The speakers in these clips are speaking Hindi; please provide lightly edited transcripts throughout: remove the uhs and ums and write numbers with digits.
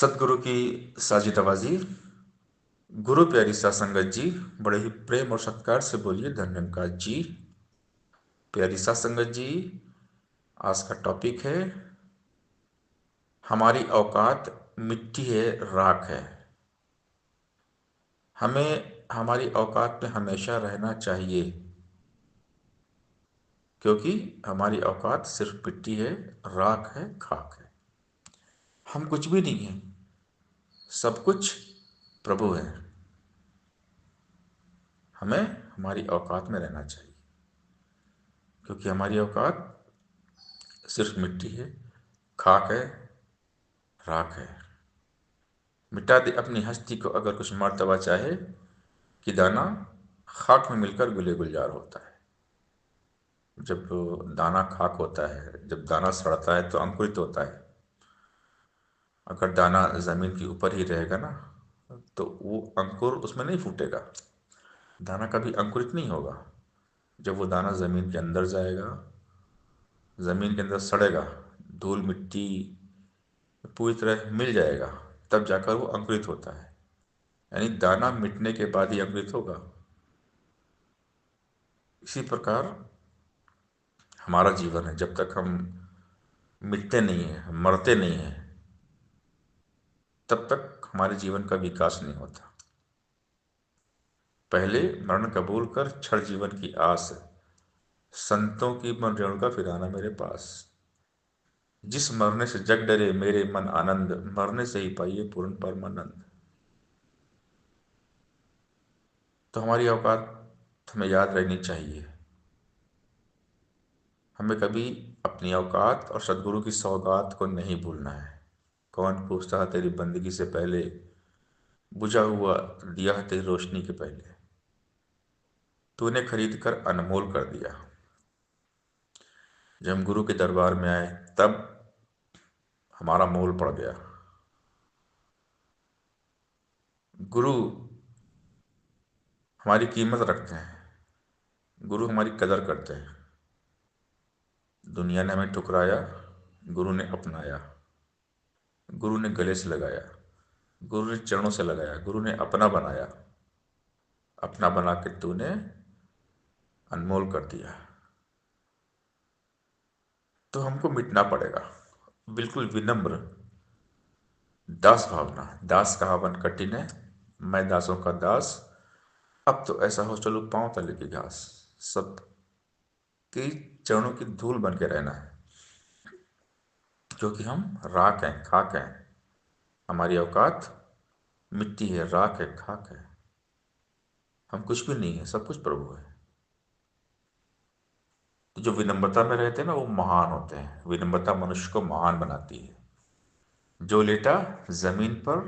सतगुरु की साजी नवाजी। गुरु प्यारी सा संगत जी, बड़े ही प्रेम और सत्कार से बोलिए धन्यवाद जी। प्यारी सा संगत जी, आज का टॉपिक है हमारी औकात मिट्टी है, राख है। हमें हमारी औकात में हमेशा रहना चाहिए, क्योंकि हमारी औकात सिर्फ मिट्टी है, राख है, खाक है। हम कुछ भी नहीं है, सब कुछ प्रभु है। हमें हमारी औकात में रहना चाहिए, क्योंकि हमारी औकात सिर्फ मिट्टी है, खाक है, राख है। मिटा दे अपनी हस्ती को अगर कुछ मर्तबा चाहे, कि दाना खाक में मिलकर गुले गुलजार होता है। जब दाना खाक होता है, जब दाना सड़ता है तो अंकुरित होता है। अगर दाना जमीन के ऊपर ही रहेगा ना, तो वो अंकुर उसमें नहीं फूटेगा, दाना कभी अंकुरित नहीं होगा। जब वो दाना जमीन के अंदर जाएगा, जमीन के अंदर सड़ेगा, धूल मिट्टी पूरी तरह मिल जाएगा, तब जाकर वो अंकुरित होता है। यानी दाना मिटने के बाद ही अंकुरित होगा। इसी प्रकार हमारा जीवन है, जब तक हम मिटते नहीं हैं, हम मरते नहीं हैं, तब तक हमारे जीवन का विकास नहीं होता। पहले मरण कबूल कर क्षण जीवन की आस, संतों की मन रेणुका फिर आना मेरे पास। जिस मरने से जग डरे मेरे मन आनंद, मरने से ही पाइए पूर्ण परमानंद। तो हमारी औकात हमें याद रहनी चाहिए। हमें कभी अपनी औकात और सदगुरु की सौगात को नहीं भूलना है। कौन पूछता है तेरी बंदगी से पहले, बुझा हुआ दिया है तेरी रोशनी के पहले। तूने खरीद कर अनमोल कर दिया। जब हम गुरु के दरबार में आए, तब हमारा मोल पड़ गया। गुरु हमारी कीमत रखते हैं, गुरु हमारी कदर करते हैं। दुनिया ने हमें ठुकराया, गुरु ने अपनाया। गुरु ने गले से लगाया, गुरु ने चरणों से लगाया, गुरु ने अपना बनाया। अपना बना के तूने अनमोल कर दिया। तो हमको मिटना पड़ेगा, बिल्कुल विनम्र दास भावना। दास का हवन कठिन है, मैं दासों का दास। अब तो ऐसा हो चलो पांव तले की घास, सबके चरणों की धूल बन के रहना है। क्योंकि हम राख हैं, खाक हैं। हमारी औकात मिट्टी है, राख है, खाक है। हम कुछ भी नहीं है, सब कुछ प्रभु है। तो जो विनम्रता में रहते हैं ना, वो महान होते हैं। विनम्रता मनुष्य को महान बनाती है। जो लेटा जमीन पर,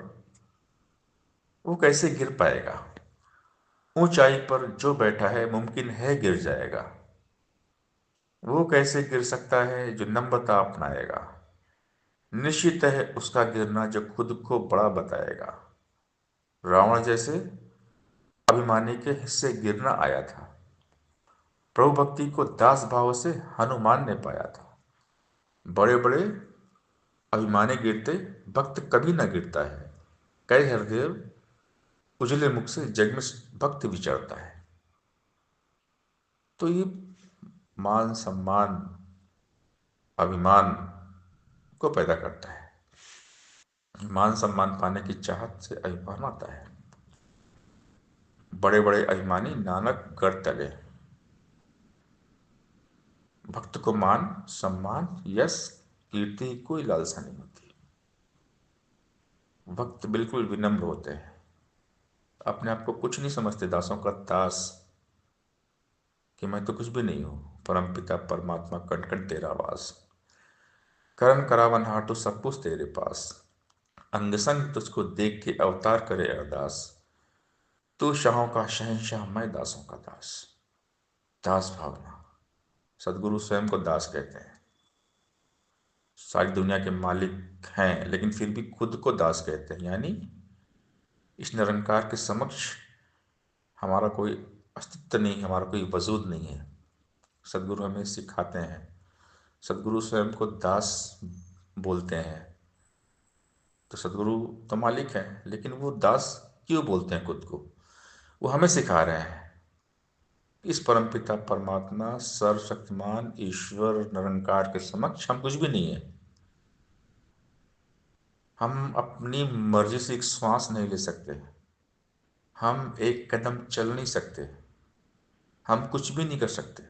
वो कैसे गिर पाएगा। ऊंचाई पर जो बैठा है, मुमकिन है गिर जाएगा। वो कैसे गिर सकता है जो नम्रता अपनाएगा। निश्चित है उसका गिरना जो खुद को बड़ा बताएगा। रावण जैसे अभिमानी के हिस्से गिरना आया था, प्रभु भक्ति को दास भाव से हनुमान ने पाया था। बड़े बड़े अभिमानी गिरते, भक्त कभी न गिरता है। कई हृदय उजले मुख से जग में भक्त विचरता है। तो ये मान सम्मान अभिमान को पैदा करता है। मान सम्मान पाने की चाहत से अभिमान आता है। बड़े बड़े अभिमानी नानक गढ़ तले। भक्त को मान सम्मान यश कीर्ति की कोई लालसा नहीं होती। भक्त बिल्कुल विनम्र होते हैं, अपने आप को कुछ नहीं समझते, दासों का दास, कि मैं तो कुछ भी नहीं हूं। परम पिता परमात्मा कण कण तेरा वास, करन करावन हाटो सब कुछ तेरे पास। अंग संग तुझको देख के अवतार करे अरदास। तू शाहों का शहंशाह, मैं दासों का दास। दास भावना। सदगुरु स्वयं को दास कहते हैं। सारी दुनिया के मालिक हैं, लेकिन फिर भी खुद को दास कहते हैं। यानी इस निरंकार के समक्ष हमारा कोई अस्तित्व नहीं, हमारा कोई वजूद नहीं है। सदगुरु हमें सिखाते हैं। सदगुरु स्वयं को दास बोलते हैं। तो सदगुरु तो मालिक हैं, लेकिन वो दास क्यों बोलते हैं खुद को? वो हमें सिखा रहे हैं कि इस परमपिता परमात्मा सर्वशक्तिमान ईश्वर निरंकार के समक्ष हम कुछ भी नहीं है। हम अपनी मर्जी से एक श्वास नहीं ले सकते, हम एक कदम चल नहीं सकते, हम कुछ भी नहीं कर सकते।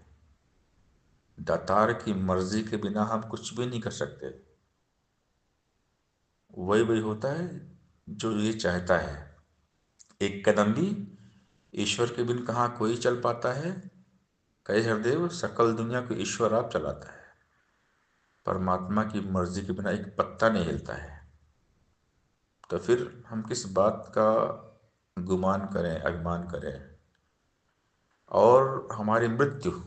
दातार की मर्जी के बिना हम कुछ भी नहीं कर सकते। वही वही होता है जो ये चाहता है। एक कदम भी ईश्वर के बिन कहाँ कोई चल पाता है। कहे हरदेव, सकल दुनिया को ईश्वर आप चलाता है, परमात्मा की मर्जी के बिना एक पत्ता नहीं हिलता है। तो फिर हम किस बात का गुमान करें, अभिमान करें? और हमारी मृत्यु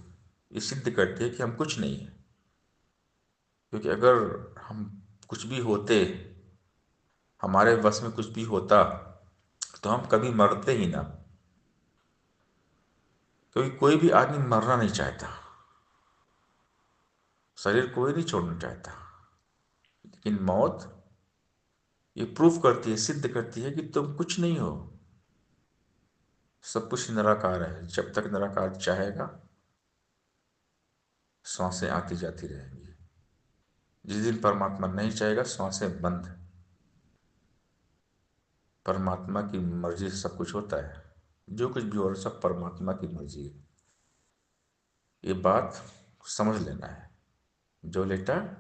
ये सिद्ध करती है कि हम कुछ नहीं है। क्योंकि अगर हम कुछ भी होते, हमारे वश में कुछ भी होता, तो हम कभी मरते ही ना। क्योंकि कोई भी आदमी मरना नहीं चाहता, शरीर कोई नहीं छोड़ना चाहता। लेकिन मौत ये प्रूफ करती है, सिद्ध करती है कि तुम कुछ नहीं हो, सब कुछ निराकार है। जब तक निराकार चाहेगा, सांसें आती जाती रहेंगी। जिस दिन परमात्मा नहीं चाहेगा, सांसें बंद। परमात्मा की मर्जी से सब कुछ होता है। जो कुछ भी हो रहा है सब परमात्मा की मर्जी है। ये बात समझ लेना है। जो लेटा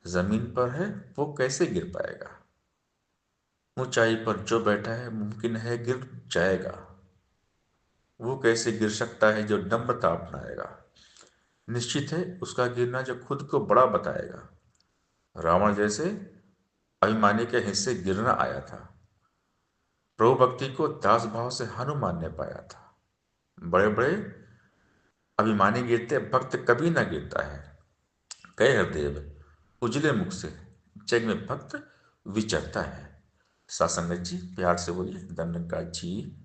जमीन पर है वो कैसे गिर पाएगा? ऊंचाई पर जो बैठा है मुमकिन है गिर जाएगा। वो कैसे गिर सकता है जो नम्रता अपनाएगा? निश्चित है उसका गिरना जो खुद को बड़ा बताएगा। रावण जैसे अभिमानी के हिस्से गिरना आया था। प्रभु भक्ति को दास भाव से हनुमान ने पाया था। बड़े बड़े अभिमानी गिरते, भक्त कभी ना गिरता है। कहे हरदेव, उजले मुख से जग में भक्त विचरता है। सासंगत जी प्यार से बोलिए, दंडका जी।